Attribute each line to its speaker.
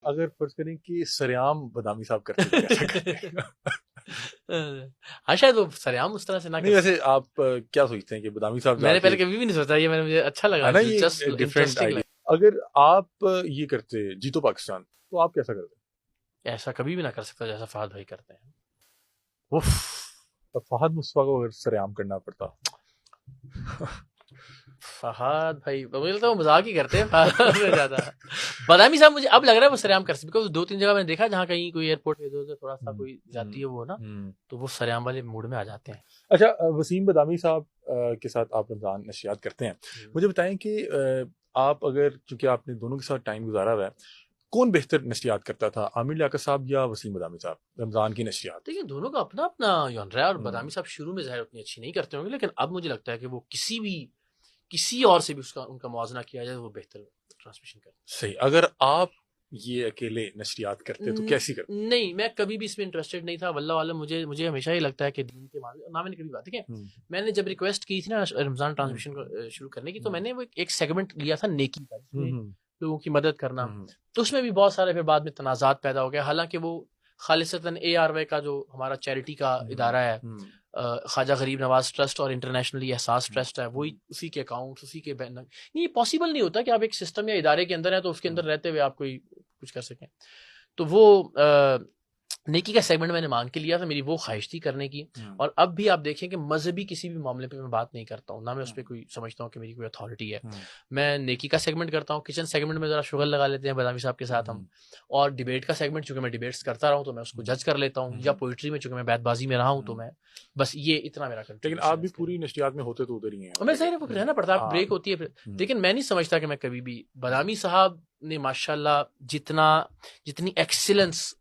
Speaker 1: اگر فرض کریں کہ سریام بادامی صاحب کرتے تو کیسا کرتے؟
Speaker 2: ہاں شاید وہ سریام اس طرح سے نہ
Speaker 1: نہیں ویسے آپ کیا سوچتے ہیں کہ بادامی صاحب
Speaker 2: میں نے پہلے کبھی بھی نہیں سوچا، یہ مجھے اچھا لگا،
Speaker 1: ڈفرینٹ آئیڈیا. اگر آپ یہ کرتے جیتو پاکستان تو آپ کیسا کرتے؟
Speaker 2: ایسا کبھی بھی نہ کر سکتا جیسا فہد بھائی کرتے ہیں.
Speaker 1: فہد مصطفیٰ کو اگر سریام کرنا پڑتا.
Speaker 2: فہد بھائی مجھے لگتا ہے وہ مذاق ہی کرتے ہیں فہد سے زیادہ. بادامی صاحب مجھے اب لگ رہا ہے وہ سریام کر سکتے، بیکاز 2-3 جگہ میں نے دیکھا جہاں کہیں کوئی ایئرپورٹ پہ ادھر تھوڑا سا کوئی جاتی ہے وہ نا، تو وہ سریام والے موڈ میں آ جاتے ہیں.
Speaker 1: اچھا وسیم بادامی صاحب کے ساتھ آپ رمضان نشریات کرتے ہیں، مجھے بتائیں کہ آپ اگر چونکہ آپ نے دونوں کے ساتھ ٹائم گزارا ہوا ہے، کون بہتر نشریات کرتا تھا، عامر لیاقت صاحب یا وسیم بادامی صاحب رمضان کی نشریات؟
Speaker 2: دیکھیں دونوں کا اپنا اپنا جانرا ہے، اور بادامی صاحب شروع میں ظاہر اتنی اچھی نہیں کرتے ہوں گے، لیکن اب مجھے لگتا ہے کہ وہ کسی اور سے بھی ان کا موازنہ کیا جائے وہ بہتر ٹرانسمیشن کرتے.
Speaker 1: صحیح. اگر آپ یہ اکیلے نشریات کرتے تو کیسی کرتے؟
Speaker 2: نہیں، میں کبھی بھی اس میں انٹرسٹڈ نہیں تھا واللہ عالم. مجھے ہمیشہ ہی لگتا ہے کہ دین کے معاملے نہ میں نے کبھی بات ہے میں نے جب ریکویسٹ کی تھی نا رمضان ٹرانسمیشن کو شروع کرنے کی، تو میں نے وہ ایک سیگمنٹ لیا تھا نیکی کا، جس میں لوگوں کی مدد کرنا. تو اس میں بھی بہت سارے پھر بعد میں تنازعات پیدا ہو گئے، حالانکہ وہ خالصتاً ARY کا جو ہمارا چیریٹی کا ادارہ ہے، خواجہ غریب نواز ٹرسٹ اور انٹرنیشنلی احساس ٹرسٹ ہے، وہی اسی کے اکاؤنٹ اسی کے یہ پاسبل نہیں ہوتا کہ آپ ایک سسٹم یا ادارے کے اندر ہیں تو اس کے اندر رہتے ہوئے آپ کوئی کچھ کر سکیں. تو وہ نیکی کا سیگمنٹ میں نے مانگ کے لیا تھا، میری وہ خواہش تھی کرنے کی. اور اب بھی آپ دیکھیں کہ مذہبی کسی بھی معاملے پہ میں بات نہیں کرتا ہوں، نہ میں اس پہ کوئی سمجھتا ہوں کہ میری کوئی اتھارٹی ہے. میں نیکی کا سیگمنٹ کرتا ہوں، کچن سیگمنٹ میں ذرا شغل لگا لیتے ہیں بادامی صاحب کے ساتھ ہم، اور ڈیبیٹ کا سیگمنٹ چونکہ میں ڈیبیٹس کرتا رہا ہوں تو میں اس کو جج کر لیتا ہوں، یا پوئٹری میں چونکہ میں بیت بازی میں رہا ہوں تو میں بس یہ اتنا میرا کنٹریبیوشن.
Speaker 1: لیکن آپ بھی پوری نشریات میں ہوتے تو ادھر ہی ہیں.
Speaker 2: میں ظاہر رہنا پڑتا ہے، بریک ہوتی ہے. لیکن میں نہیں سمجھتا کہ میں کبھی بھی بادامی صاحب نے ماشاء اللہ جتنی ایکسیلنس